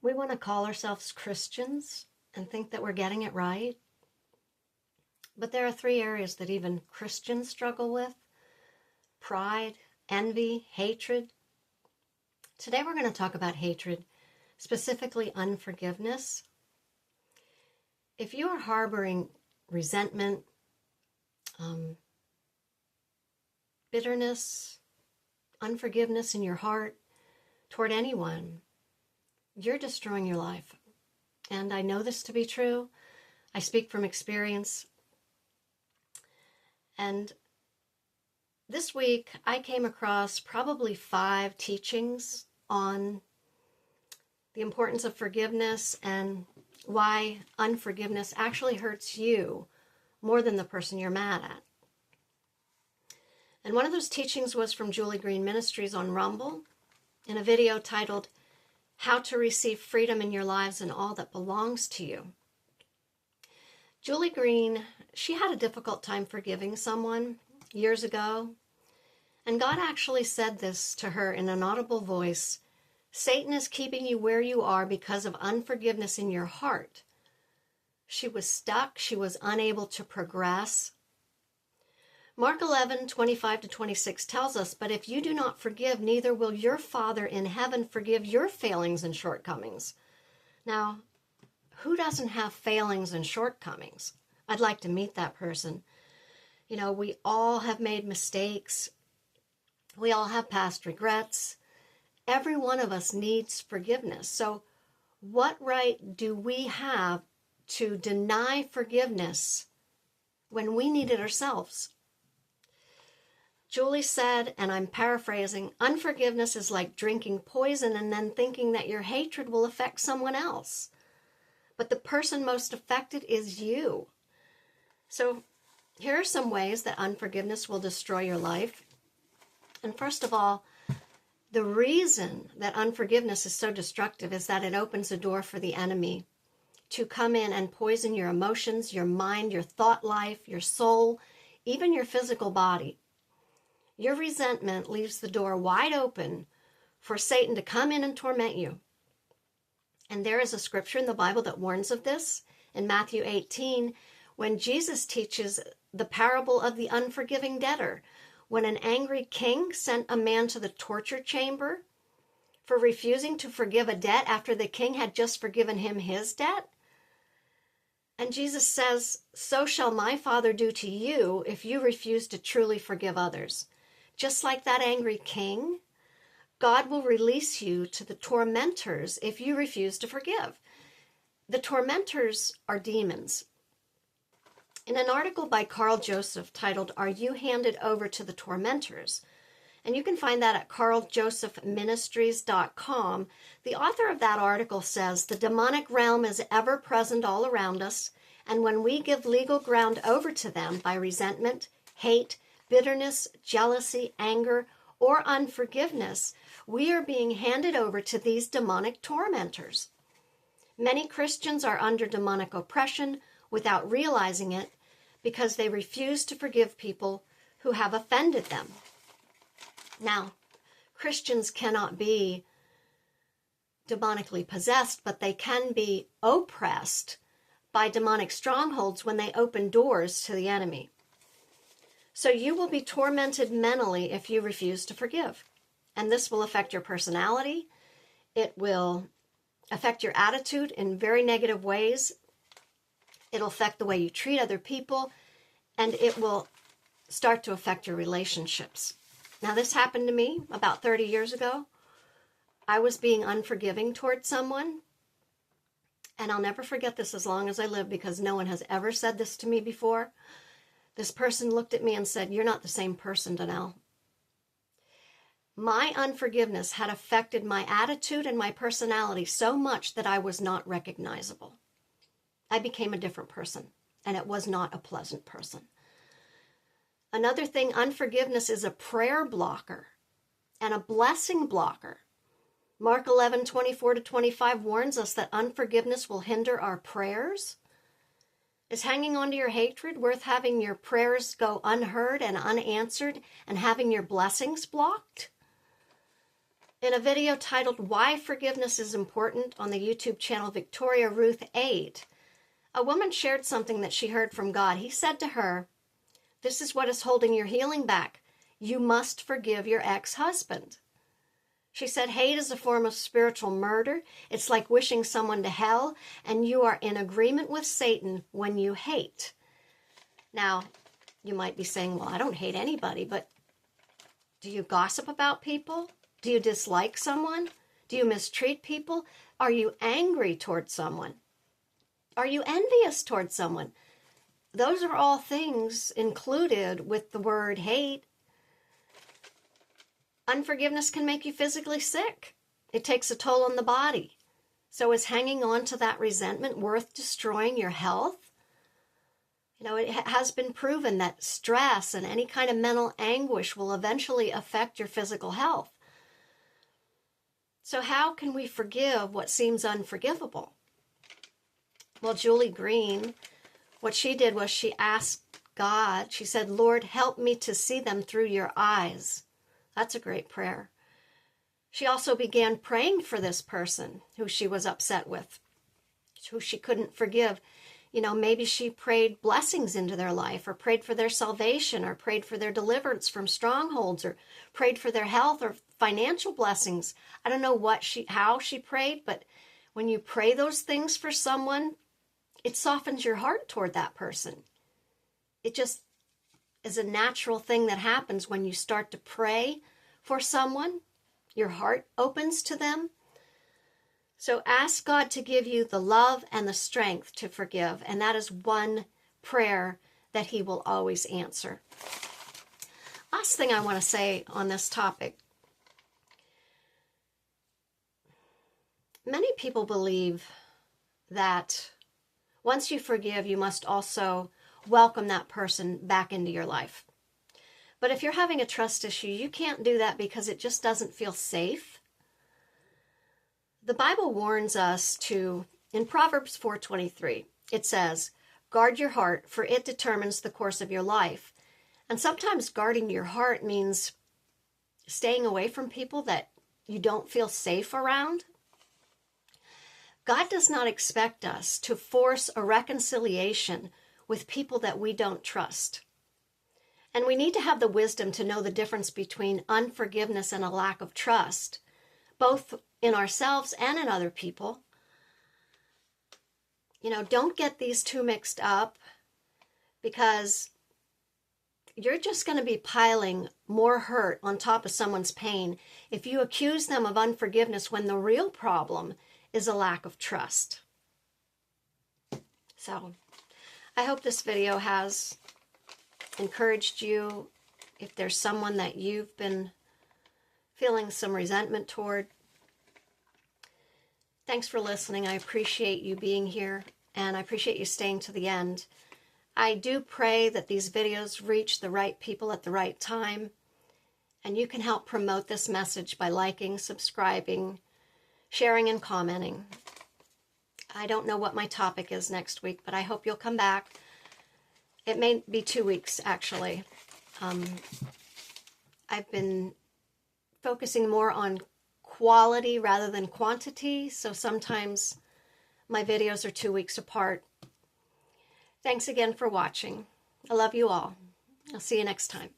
We want to call ourselves Christians and think that we're getting it right. But there are 3 areas that even Christians struggle with: pride, envy, hatred. Today we're going to talk about hatred, specifically unforgiveness. If you are harboring resentment, bitterness, unforgiveness in your heart toward anyone, you're destroying your life. And I know this to be true. I speak from experience. And this week I came across probably 5 teachings on the importance of forgiveness and why unforgiveness actually hurts you more than the person you're mad at. And one of those teachings was from Julie Green Ministries on Rumble in a video titled, How to Receive Freedom in Your Lives and All That Belongs to You. Julie Green, she had a difficult time forgiving someone years ago, and God actually said this to her in an audible voice: Satan is keeping you where you are because of unforgiveness in your heart. She was stuck. She was unable to progress. Mark 11:25-26 tells us, but if you do not forgive, neither will your Father in heaven forgive your failings and shortcomings. Now, who doesn't have failings and shortcomings? I'd like to meet that person. You know, we all have made mistakes. We all have past regrets. Every one of us needs forgiveness. So what right do we have to deny forgiveness when we need it ourselves? Julie said, and I'm paraphrasing, unforgiveness is like drinking poison and then thinking that your hatred will affect someone else. But the person most affected is you. So here are some ways that unforgiveness will destroy your life. And first of all, the reason that unforgiveness is so destructive is that it opens a door for the enemy to come in and poison your emotions, your mind, your thought life, your soul, even your physical body. Your resentment leaves the door wide open for Satan to come in and torment you. And there is a scripture in the Bible that warns of this in Matthew 18, when Jesus teaches the parable of the unforgiving debtor, when an angry king sent a man to the torture chamber for refusing to forgive a debt after the king had just forgiven him his debt. And Jesus says, so shall my Father do to you if you refuse to truly forgive others. Just like that angry king, God will release you to the tormentors if you refuse to forgive. The tormentors are demons. In an article by Carl Joseph titled, Are You Handed Over to the Tormentors? And you can find that at carljosephministries.com. The author of that article says, the demonic realm is ever present all around us, and when we give legal ground over to them by resentment, hate, bitterness, jealousy, anger, or unforgiveness, we are being handed over to these demonic tormentors. Many Christians are under demonic oppression without realizing it because they refuse to forgive people who have offended them. Now, Christians cannot be demonically possessed, but they can be oppressed by demonic strongholds when they open doors to the enemy. So you will be tormented mentally if you refuse to forgive. And this will affect your personality. It will affect your attitude in very negative ways. It'll affect the way you treat other people. And it will start to affect your relationships. Now, this happened to me about 30 years ago. I was being unforgiving towards someone. And I'll never forget this as long as I live because no one has ever said this to me before. This person looked at me and said, you're not the same person, Danelle. My unforgiveness had affected my attitude and my personality so much that I was not recognizable. I became a different person, and it was not a pleasant person. Another thing, unforgiveness is a prayer blocker and a blessing blocker. Mark 11:24-25 warns us that unforgiveness will hinder our prayers. Is hanging on to your hatred worth having your prayers go unheard and unanswered and having your blessings blocked? In a video titled Why Forgiveness is Important on the YouTube channel Victoria Ruth 8, a woman shared something that she heard from God. He said to her, "This is what is holding your healing back. You must forgive your ex-husband." She said, hate is a form of spiritual murder. It's like wishing someone to hell, and you are in agreement with Satan when you hate. Now, you might be saying, well, I don't hate anybody, but do you gossip about people? Do you dislike someone? Do you mistreat people? Are you angry towards someone? Are you envious towards someone? Those are all things included with the word hate. Unforgiveness can make you physically sick. It takes a toll on the body. So is hanging on to that resentment worth destroying your health? You know, it has been proven that stress and any kind of mental anguish will eventually affect your physical health. So how can we forgive what seems unforgivable? Well, Julie Green, what she did was she asked God, she said, Lord, help me to see them through your eyes. That's a great prayer. She also began praying for this person who she was upset with, who she couldn't forgive. You know, maybe she prayed blessings into their life, or prayed for their salvation, or prayed for their deliverance from strongholds, or prayed for their health or financial blessings. I don't know how she prayed, but when you pray those things for someone, it softens your heart toward that person. It just is a natural thing that happens when you start to pray for someone. Your heart opens to them. So ask God to give you the love and the strength to forgive. And that is one prayer that He will always answer. Last thing I want to say on this topic. Many people believe that once you forgive, you must also welcome that person back into your life. But if you're having a trust issue, you can't do that because it just doesn't feel safe. The Bible warns us to, in Proverbs 4:23, it says, guard your heart, for it determines the course of your life. And sometimes guarding your heart means staying away from people that you don't feel safe around. God does not expect us to force a reconciliation with people that we don't trust. And we need to have the wisdom to know the difference between unforgiveness and a lack of trust, both in ourselves and in other people. You know, don't get these two mixed up, because you're just going to be piling more hurt on top of someone's pain if you accuse them of unforgiveness when the real problem is a lack of trust. So, I hope this video has encouraged you. If there's someone that you've been feeling some resentment toward, thanks for listening. I appreciate you being here, and I appreciate you staying to the end. I do pray that these videos reach the right people at the right time, and you can help promote this message by liking, subscribing, sharing, and commenting. I don't know what my topic is next week, but I hope you'll come back. It may be 2 weeks, actually. I've been focusing more on quality rather than quantity, so sometimes my videos are 2 weeks apart. Thanks again for watching. I love you all. I'll see you next time.